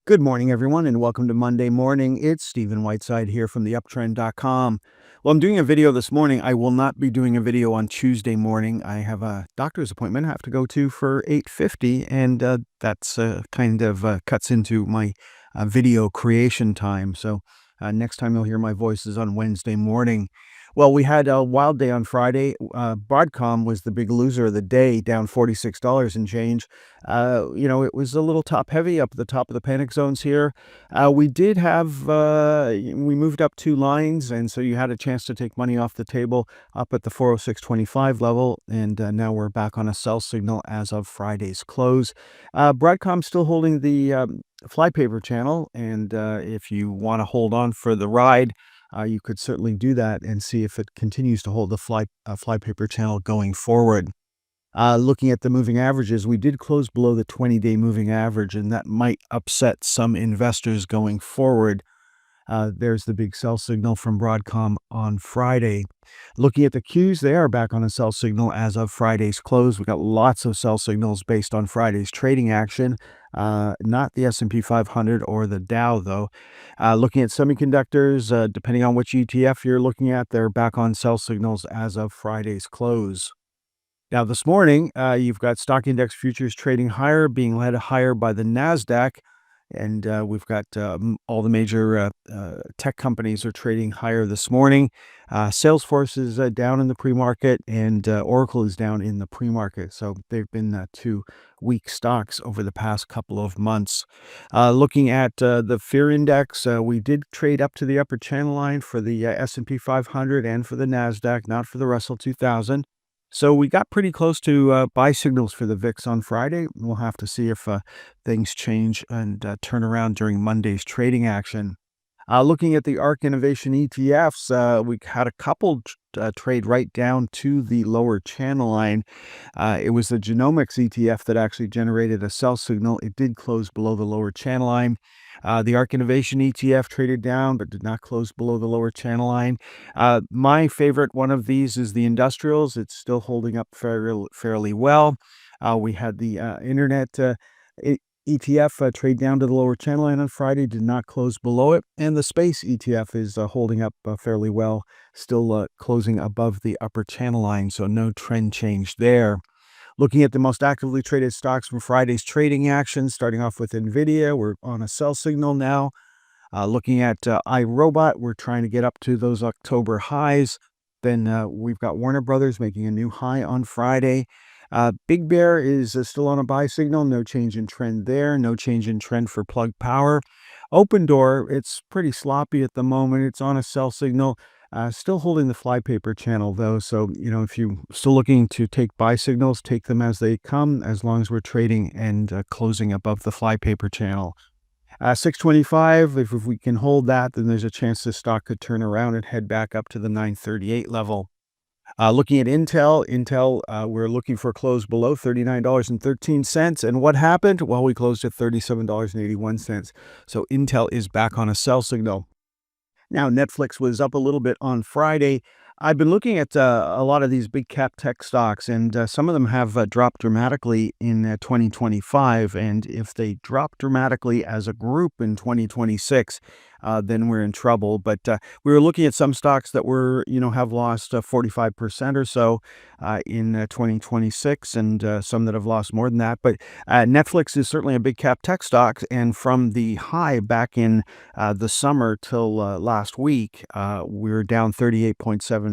Good morning, everyone, and welcome to Monday Morning. It's Stephen Whiteside here from theuptrend.com. Well, I'm doing a video this morning. I will not be doing a video on Tuesday morning. I have a doctor's appointment I have to go to for 8:50, and that's kind of cuts into my video creation time. So next time you'll hear my voice is on Wednesday morning. Well, we had a wild day on Friday. Broadcom was the big loser of the day, down $46 and change. It was a little top heavy up at the top of the panic zones here. We did have, we moved up two lines, and so you had a chance to take money off the table up at the 406.25 level, and now we're back on a sell signal as of Friday's close. Broadcom still holding the flypaper channel, and if you want to hold on for the ride, you could certainly do that and see if it continues to hold the flypaper channel going forward. Looking at the moving averages, we did close below the 20-day moving average, and that might upset some investors going forward. There's the big sell signal from Broadcom on Friday. Looking at the Qs, they are back on a sell signal as of Friday's close. We got lots of sell signals based on Friday's trading action, not the S&P 500 or the Dow, though. Looking at semiconductors, depending on which ETF you're looking at, they're back on sell signals as of Friday's close. Now, this morning, you've got stock index futures trading higher, being led higher by the NASDAQ. And we've got all the major tech companies are trading higher this morning. Salesforce is down in the pre-market, and Oracle is down in the pre-market. So they've been two weak stocks over the past couple of months. Looking at the fear index, we did trade up to the upper channel line for the S&P 500 and for the NASDAQ, not for the Russell 2000. So we got pretty close to buy signals for the VIX on Friday. We'll have to see if things change and turn around during Monday's trading action. Looking at the ARK Innovation ETFs, we had a couple trade right down to the lower channel line. It was the Genomics ETF that actually generated a sell signal. It did close below the lower channel line. The ARK Innovation ETF traded down, but did not close below the lower channel line. My favorite one of these is the industrials. It's still holding up fairly well. We had the Internet ETF trade down to the lower channel line on Friday, did not close below it. And the Space ETF is holding up fairly well, still closing above the upper channel line, so no trend change there. Looking at the most actively traded stocks from Friday's trading action, starting off with NVIDIA, we're on a sell signal now. Looking at iRobot, we're trying to get up to those October highs. Then we've got Warner Brothers making a new high on Friday. Big Bear is still on a buy signal. No change in trend there. No change in trend for Plug Power. Open Door, it's pretty sloppy at the moment. It's on a sell signal. Still holding the flypaper channel, though. So, if you're still looking to take buy signals, take them as they come, as long as we're trading and closing above the flypaper channel. 625, if we can hold that, then there's a chance the stock could turn around and head back up to the 938 level. Looking at Intel, we're looking for a close below $39.13. And what happened? Well, we closed at $37.81. So Intel is back on a sell signal. Now, Netflix was up a little bit on Friday. I've been looking at a lot of these big cap tech stocks, and some of them have dropped dramatically in 2025. And if they drop dramatically as a group in 2026, then we're in trouble. But we were looking at some stocks that have lost 45% or so in 2026, and some that have lost more than that. But Netflix is certainly a big cap tech stock, and from the high back in the summer till last week, we're down 38.78%.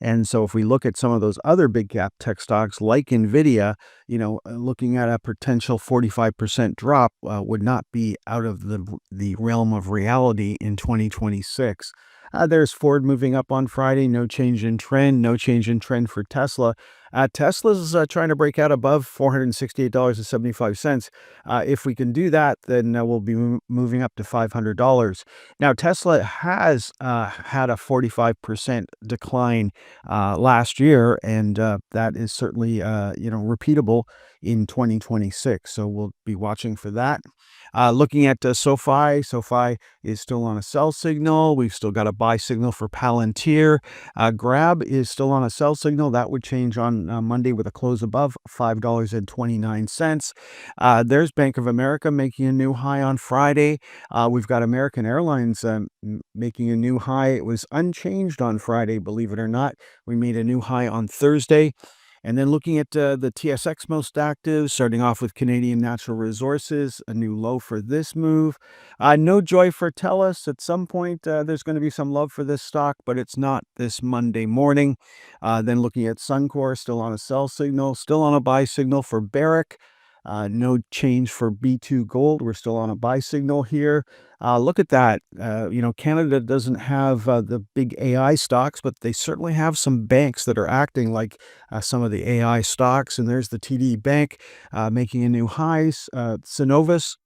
And so if we look at some of those other big cap tech stocks like NVIDIA, looking at a potential 45% drop would not be out of the realm of reality in 2026. There's Ford moving up on Friday. No change in trend. No change in trend for Tesla. Tesla's trying to break out above $468.75. If we can do that, then we'll be moving up to $500. Now, Tesla has had a 45% decline last year, and that is certainly repeatable in 2026. So we'll be watching for that. Looking at SoFi is still on a sell signal. We've still got a buy signal for Palantir. Grab is still on a sell signal. That would change on on Monday with a close above $5.29. There's Bank of America making a new high on Friday. We've got American Airlines making a new high. It was unchanged on Friday, believe it or not. We made a new high on Thursday. And then looking at the TSX most active, starting off with Canadian Natural Resources, a new low for this move. No joy for TELUS. At some point, there's going to be some love for this stock, but it's not this Monday morning. Then looking at Suncor, still on a sell signal, still on a buy signal for Barrick. No change for B2 Gold. We're still on a buy signal here. Look at that. Canada doesn't have the big AI stocks, but they certainly have some banks that are acting like some of the AI stocks. And there's the TD Bank making a new highs. Cenovus.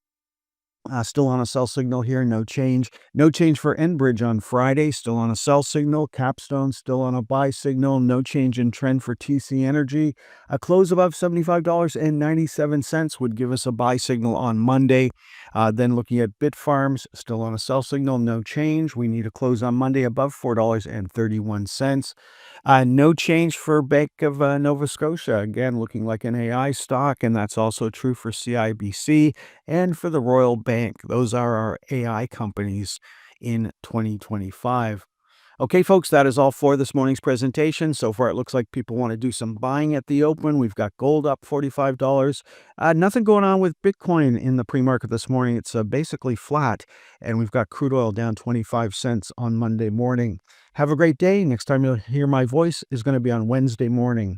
Still on a sell signal here, no change. No change for Enbridge on Friday, still on a sell signal. Capstone still on a buy signal. No change in trend for TC Energy. A close above $75.97 would give us a buy signal on Monday. Then looking at Bitfarms, still on a sell signal, no change. We need a close on Monday above $4.31. No change for Bank of Nova Scotia. Again, looking like an AI stock, and that's also true for CIBC and for the Royal Bank. Those are our AI companies in 2025. Okay, folks, that is all for this morning's presentation. So far, it looks like people want to do some buying at the open. We've got gold up $45. Nothing going on with Bitcoin in the pre-market this morning. It's basically flat, and we've got crude oil down 25 cents on Monday morning. Have a great day. Next time you'll hear my voice is going to be on Wednesday morning.